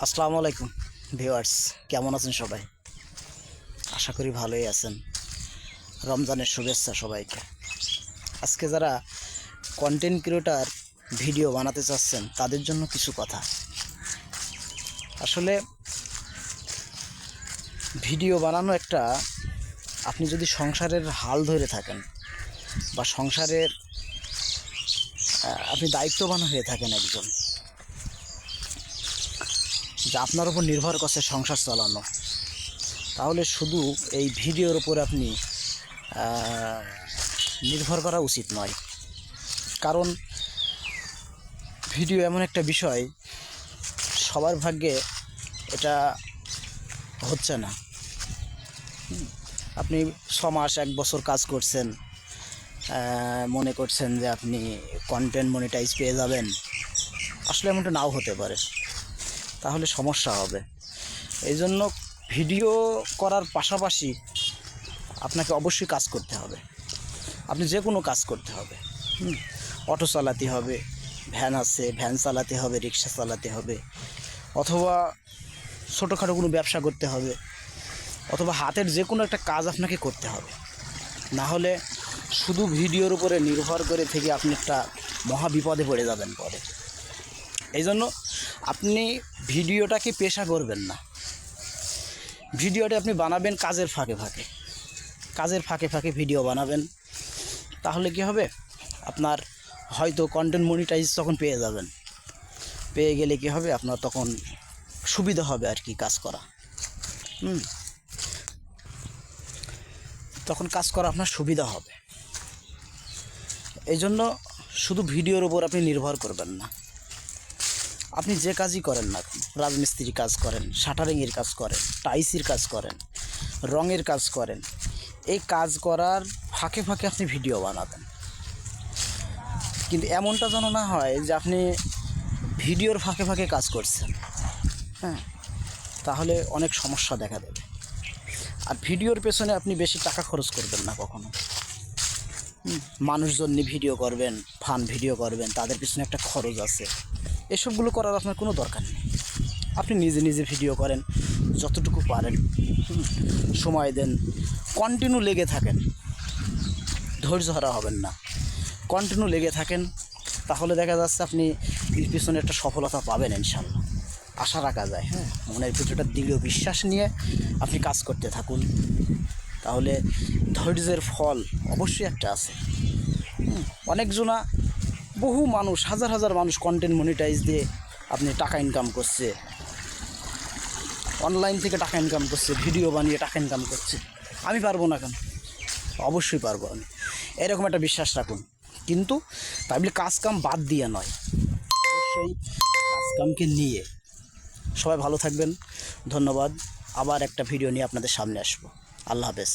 আসসালামু আলাইকুম ভিউয়ার্স, কেমন আছেন সবাই? আশা করি ভালোই আছেন। রমজানের শুভেচ্ছা সবাইকে। আজকে যারা কন্টেন্ট ক্রিয়েটর ভিডিও বানাতে চাচ্ছেন তাদের জন্য কিছু কথা। আসলে ভিডিও বানানো একটা, আপনি যদি সংসারের হাল ধরে থাকেন বা সংসারের আপনি দায়িত্ববান হয়ে থাকেন একজন, যা আপনার উপর নির্ভর করছে সংসার চালানো, তাহলে শুধু এই ভিডিওর উপর আপনি নির্ভর করা উচিত নয়। কারণ ভিডিও এমন একটা বিষয়, সবার ভাগ্যে এটা হচ্ছে না। আপনি 6 মাস 1 বছর কাজ করছেন, মনে করছেন যে আপনি কন্টেন্ট মনিটাইজ পেয়ে যাবেন। আসলে এমনটা নাও হতে পারে, তাহলে সমস্যা হবে। এই জন্য ভিডিও করার পাশাপাশি আপনাকে অবশ্যই কাজ করতে হবে। আপনি যে কোনো কাজ করতে হবে। অটো চালাতে হবে, ভ্যান আছে ভ্যান চালাতে হবে, রিক্সা চালাতে হবে, অথবা ছোটোখাটো কোনো ব্যবসা করতে হবে, অথবা হাতের যে কোনো একটা কাজ আপনাকে করতে হবে। না হলে শুধু ভিডিওর উপরে নির্ভর করে থেকে আপনি একটা মহা বিপদে পড়ে যাবেন পরে। এই জন্য আপনি ভিডিওটাকে পেশা করবেন না। ভিডিওটা আপনি বানাবেন কাজের ফাঁকে ফাঁকে, কাজের ফাঁকে ফাঁকে ভিডিও বানাবেন। তাহলে কি হবে, আপনার হয়তো কন্টেন্ট মনিটাইজ তখন পেয়ে যাবেন। পেয়ে গেলে কি হবে, আপনার তখন সুবিধা হবে আর কি কাজ করা। তখন কাজ করা আপনার সুবিধা হবে। এই জন্য শুধু ভিডিওর উপর আপনি নির্ভর করবেন না। আপনি যে কাজই করেন না, রাজমিস্ত্রি কাজ করেন, শাটারিংয়ের কাজ করেন, টাইসির কাজ করেন, রঙের কাজ করেন, এই কাজ করার ফাঁকে ফাঁকে আপনি ভিডিও বানাবেন। কিন্তু এমনটা যেন না হয় যে আপনি ভিডিওর ফাঁকে ফাঁকে কাজ করছেন, তাহলে অনেক সমস্যা দেখা দেবে। আর ভিডিওর পেছনে আপনি বেশি টাকা খরচ করবেন না কখনো। মানুষজন নিয়ে ভিডিও করবেন, ফান ভিডিও করবেন, তাদের পিছনে একটা খরচ আছে। এসবগুলো করার আপনার কোনো দরকার নেই। আপনি নিজে নিজে ভিডিও করেন, যতটুকু পারেন সময় দেন, কন্টিনিউ লেগে থাকেন, ধৈর্য হারা হবেন না, কন্টিনিউ লেগে থাকেন। তাহলে দেখা যাচ্ছে আপনি পিছনে একটা সফলতা পাবেন ইনশাল্লাহ, আশা রাখা যায়। মনের ভিতরটা দৃঢ় বিশ্বাস নিয়ে আপনি কাজ করতে থাকুন, তাহলে ধৈর্যের ফল অবশ্যই একটা আছে। অনেকজনা, বহু মানুষ, হাজার হাজার মানুষ কন্টেন্ট মনিটাইজ দিয়ে আপনি টাকা ইনকাম করছে, অনলাইন থেকে টাকা ইনকাম করছে, ভিডিও বানিয়ে টাকা ইনকাম করছে। আমি পারবো না কেন? অবশ্যই পারবো আমি, এরকম একটা বিশ্বাস রাখুন। কিন্তু তাই বলে কাজ কাম বাদ দিয়ে নয়, অবশ্যই কাজ কামকে নিয়ে। সবাই ভালো থাকবেন, ধন্যবাদ। আবার একটা ভিডিও নিয়ে আপনাদের সামনে আসবো। আল্লাহ হাফেজ।